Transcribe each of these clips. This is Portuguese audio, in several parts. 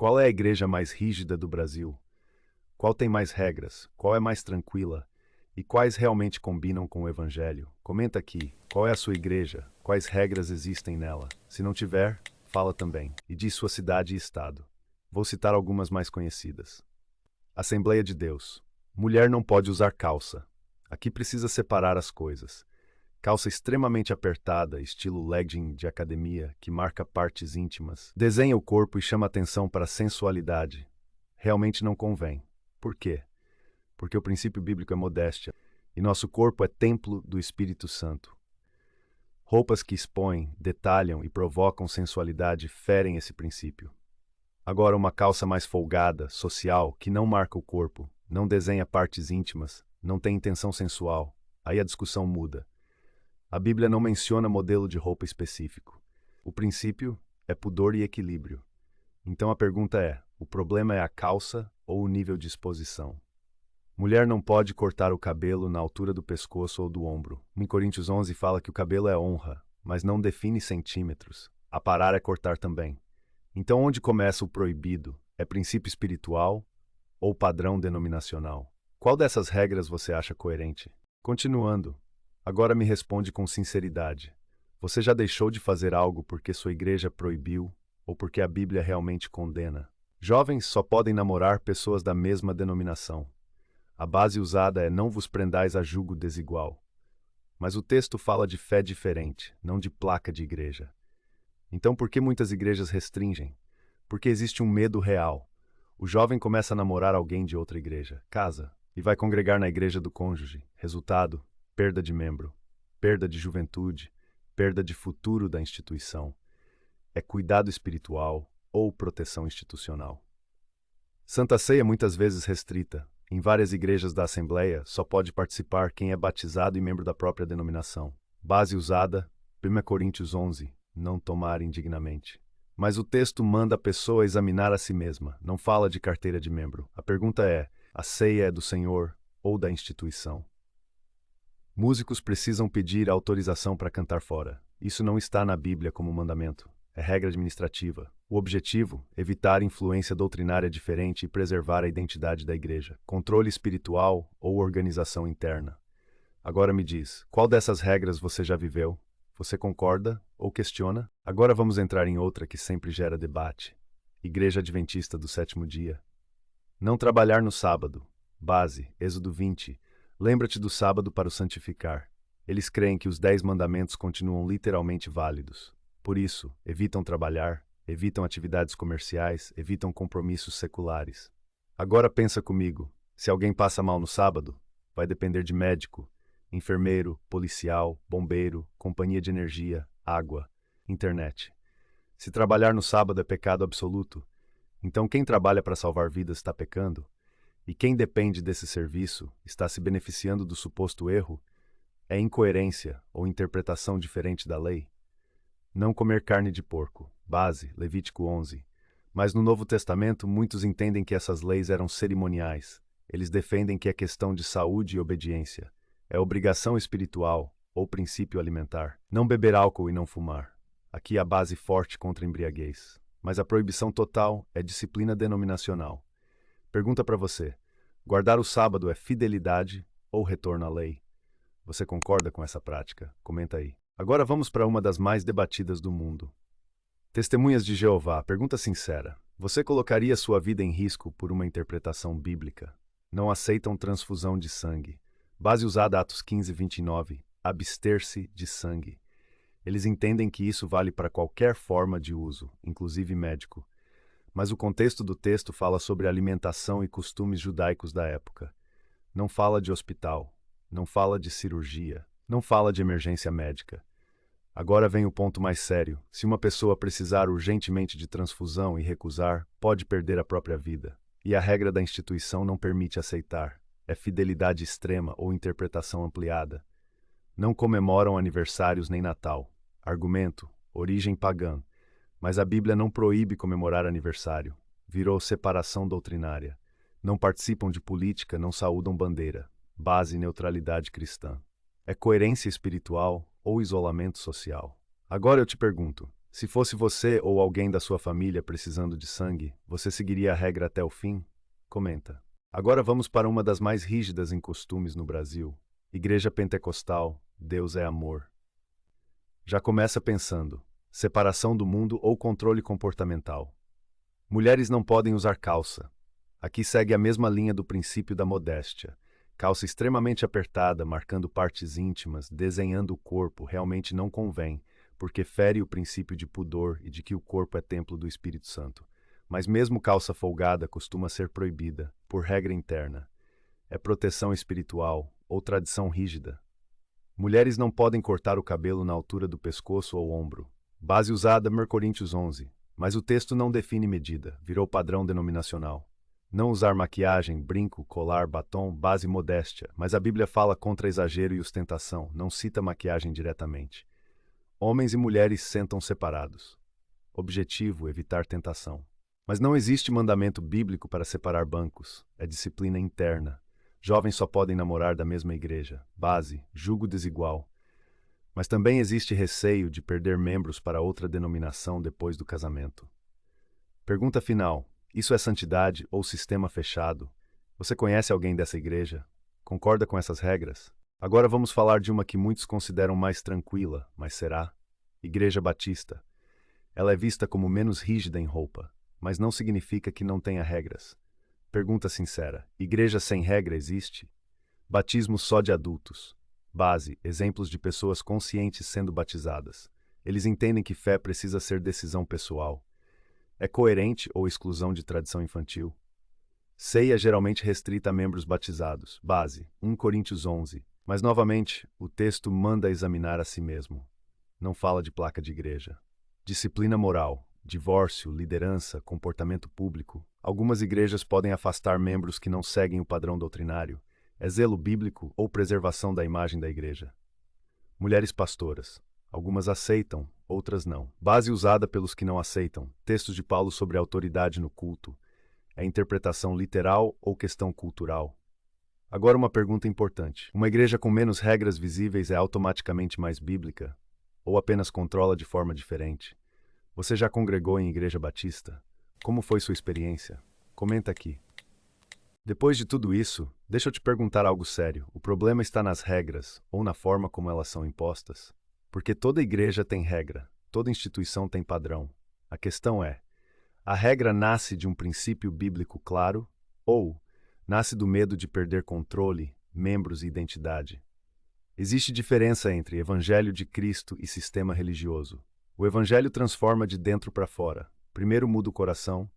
Qual é a igreja mais rígida do Brasil? Qual tem mais regras? Qual é mais tranquila? E quais realmente combinam com o Evangelho? Comenta aqui. Qual é a sua igreja? Quais regras existem nela? Se não tiver, fala também. E diz sua cidade e estado. Vou citar algumas mais conhecidas. Assembleia de Deus. Mulher não pode usar calça. Aqui precisa separar as coisas. Calça extremamente apertada, estilo legging de academia, que marca partes íntimas. Desenha o corpo e chama atenção para a sensualidade. Realmente não convém. Por quê? Porque o princípio bíblico é modéstia, e nosso corpo é templo do Espírito Santo. Roupas que expõem, detalham e provocam sensualidade ferem esse princípio. Agora, uma calça mais folgada, social, que não marca o corpo, não desenha partes íntimas, não tem intenção sensual, aí a discussão muda. A Bíblia não menciona modelo de roupa específico. O princípio é pudor e equilíbrio. Então a pergunta é, o problema é a calça ou o nível de exposição? Mulher não pode cortar o cabelo na altura do pescoço ou do ombro. Em Coríntios 11 fala que o cabelo é honra, mas não define centímetros. Aparar é cortar também. Então onde começa o proibido? É princípio espiritual ou padrão denominacional? Qual dessas regras você acha coerente? Continuando. Agora me responde com sinceridade. Você já deixou de fazer algo porque sua igreja proibiu ou porque a Bíblia realmente condena? Jovens só podem namorar pessoas da mesma denominação. A base usada é não vos prendais a jugo desigual. Mas o texto fala de fé diferente, não de placa de igreja. Então por que muitas igrejas restringem? Porque existe um medo real. O jovem começa a namorar alguém de outra igreja, casa, e vai congregar na igreja do cônjuge. Resultado: perda de membro, perda de juventude, perda de futuro da instituição. É cuidado espiritual ou proteção institucional. Santa Ceia muitas vezes restrita. Em várias igrejas da Assembleia, só pode participar quem é batizado e membro da própria denominação. Base usada, 1 Coríntios 11, não tomar indignamente. Mas o texto manda a pessoa examinar a si mesma, não fala de carteira de membro. A pergunta é, a ceia é do Senhor ou da instituição? Músicos precisam pedir autorização para cantar fora. Isso não está na Bíblia como mandamento. É regra administrativa. O objetivo? Evitar influência doutrinária diferente e preservar a identidade da igreja. Controle espiritual ou organização interna. Agora me diz, qual dessas regras você já viveu? Você concorda ou questiona? Agora vamos entrar em outra que sempre gera debate. Igreja Adventista do Sétimo Dia. Não trabalhar no sábado. Base, Êxodo 20. Lembra-te do sábado para o santificar. Eles creem que os 10 mandamentos continuam literalmente válidos. Por isso, evitam trabalhar, evitam atividades comerciais, evitam compromissos seculares. Agora pensa comigo, se alguém passa mal no sábado, vai depender de médico, enfermeiro, policial, bombeiro, companhia de energia, água, internet. Se trabalhar no sábado é pecado absoluto, então quem trabalha para salvar vidas está pecando? E quem depende desse serviço está se beneficiando do suposto erro? É incoerência ou interpretação diferente da lei? Não comer carne de porco. Base, Levítico 11. Mas no Novo Testamento, muitos entendem que essas leis eram cerimoniais. Eles defendem que é questão de saúde e obediência. É obrigação espiritual ou princípio alimentar. Não beber álcool e não fumar. Aqui a base forte contra a embriaguez. Mas a proibição total é disciplina denominacional. Pergunta para você: guardar o sábado é fidelidade ou retorno à lei? Você concorda com essa prática? Comenta aí. Agora vamos para uma das mais debatidas do mundo. Testemunhas de Jeová, pergunta sincera. Você colocaria sua vida em risco por uma interpretação bíblica? Não aceitam transfusão de sangue. Base usada Atos 15, 29. Abster-se de sangue. Eles entendem que isso vale para qualquer forma de uso, inclusive médico. Mas o contexto do texto fala sobre alimentação e costumes judaicos da época. Não fala de hospital, não fala de cirurgia, não fala de emergência médica. Agora vem o ponto mais sério. Se uma pessoa precisar urgentemente de transfusão e recusar, pode perder a própria vida. E a regra da instituição não permite aceitar. É fidelidade extrema ou interpretação ampliada. Não comemoram aniversários nem Natal. Argumento: origem pagã. Mas a Bíblia não proíbe comemorar aniversário. Virou separação doutrinária. Não participam de política, não saúdam bandeira. Base neutralidade cristã. É coerência espiritual ou isolamento social? Agora eu te pergunto, Se fosse você ou alguém da sua família precisando de sangue, você seguiria a regra até o fim? Comenta. Agora vamos para uma das mais rígidas em costumes no Brasil. Igreja Pentecostal, Deus é amor. Já começa pensando: separação do mundo ou controle comportamental. Mulheres não podem usar calça. Aqui segue a mesma linha do princípio da modéstia. Calça extremamente apertada, marcando partes íntimas, desenhando o corpo, realmente não convém, porque fere o princípio de pudor e de que o corpo é templo do Espírito Santo. Mas mesmo calça folgada costuma ser proibida, por regra interna. É proteção espiritual ou tradição rígida. Mulheres não podem cortar o cabelo na altura do pescoço ou ombro. Base usada 1 Coríntios 11. Mas o texto não define medida, virou padrão denominacional. Não usar maquiagem, brinco, colar, batom, base modéstia, mas a Bíblia fala contra exagero e ostentação, não cita maquiagem diretamente. Homens e mulheres sentam separados. Objetivo: evitar tentação. Mas não existe mandamento bíblico para separar bancos, é disciplina interna. Jovens só podem namorar da mesma igreja. Base: julgo desigual. Mas também existe receio de perder membros para outra denominação depois do casamento. Pergunta final: isso é santidade ou sistema fechado? Você conhece alguém dessa igreja? Concorda com essas regras? Agora vamos falar de uma que muitos consideram mais tranquila, mas será? Igreja Batista. Ela é vista como menos rígida em roupa, mas não significa que não tenha regras. Pergunta sincera: igreja sem regra existe? Batismo só de adultos. Base: exemplos de pessoas conscientes sendo batizadas. Eles entendem que fé precisa ser decisão pessoal. É coerente ou exclusão de tradição infantil? Ceia geralmente restrita a membros batizados. Base: 1 Coríntios 11. Mas novamente, o texto manda examinar a si mesmo. Não fala de placa de igreja. Disciplina moral, divórcio, liderança, comportamento público. Algumas igrejas podem afastar membros que não seguem o padrão doutrinário. É zelo bíblico ou preservação da imagem da igreja? Mulheres pastoras. Algumas aceitam, outras não. Base usada pelos que não aceitam. Textos de Paulo sobre a autoridade no culto. É interpretação literal ou questão cultural? Agora uma pergunta importante. Uma igreja com menos regras visíveis é automaticamente mais bíblica? Ou apenas controla de forma diferente? Você já congregou em igreja batista? Como foi sua experiência? Comenta aqui. Depois de tudo isso, deixa eu te perguntar algo sério. O problema está nas regras ou na forma como elas são impostas? Porque toda igreja tem regra, toda instituição tem padrão. A questão é: a regra nasce de um princípio bíblico claro ou nasce do medo de perder controle, membros e identidade? Existe diferença entre Evangelho de Cristo e sistema religioso. O Evangelho transforma de dentro para fora. Primeiro muda o coração,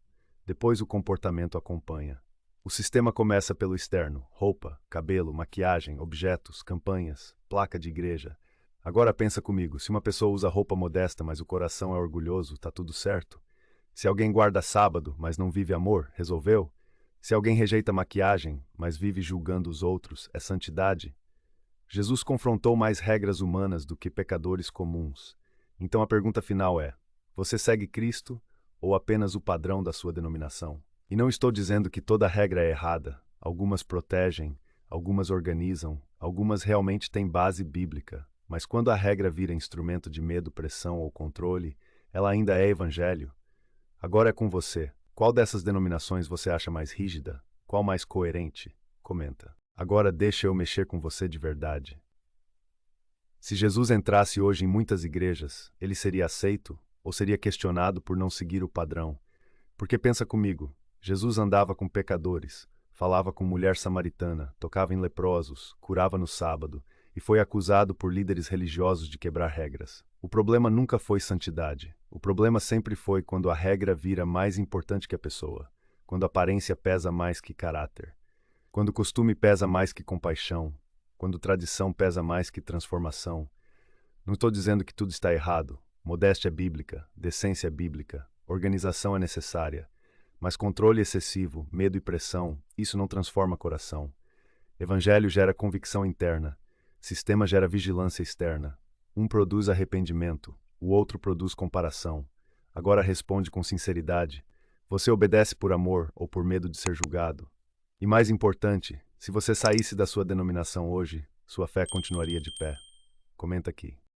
depois o comportamento acompanha. O sistema começa pelo externo: roupa, cabelo, maquiagem, objetos, campanhas, placa de igreja. Agora pensa comigo: se uma pessoa usa roupa modesta, mas o coração é orgulhoso, tá tudo certo? Se alguém guarda sábado, mas não vive amor, resolveu? Se alguém rejeita maquiagem, mas vive julgando os outros, é santidade? Jesus confrontou mais regras humanas do que pecadores comuns. Então a pergunta final é: você segue Cristo ou apenas o padrão da sua denominação? E não estou dizendo que toda regra é errada. Algumas protegem, algumas organizam, algumas realmente têm base bíblica. Mas quando a regra vira instrumento de medo, pressão ou controle, ela ainda é evangelho. Agora é com você. Qual dessas denominações você acha mais rígida? Qual mais coerente? Comenta. Agora deixa eu mexer com você de verdade. Se Jesus entrasse hoje em muitas igrejas, ele seria aceito ou seria questionado por não seguir o padrão? Porque pensa comigo, Jesus andava com pecadores, falava com mulher samaritana, tocava em leprosos, curava no sábado e foi acusado por líderes religiosos de quebrar regras. O problema nunca foi santidade. O problema sempre foi quando a regra vira mais importante que a pessoa, quando a aparência pesa mais que caráter, quando o costume pesa mais que compaixão, quando tradição pesa mais que transformação. Não estou dizendo que tudo está errado. Modéstia é bíblica, decência é bíblica, organização é necessária. Mas controle excessivo, medo e pressão, isso não transforma coração. Evangelho gera convicção interna. Sistema gera vigilância externa. Um produz arrependimento, o outro produz comparação. Agora responde com sinceridade. Você obedece por amor ou por medo de ser julgado? E mais importante, se você saísse da sua denominação hoje, sua fé continuaria de pé? Comenta aqui.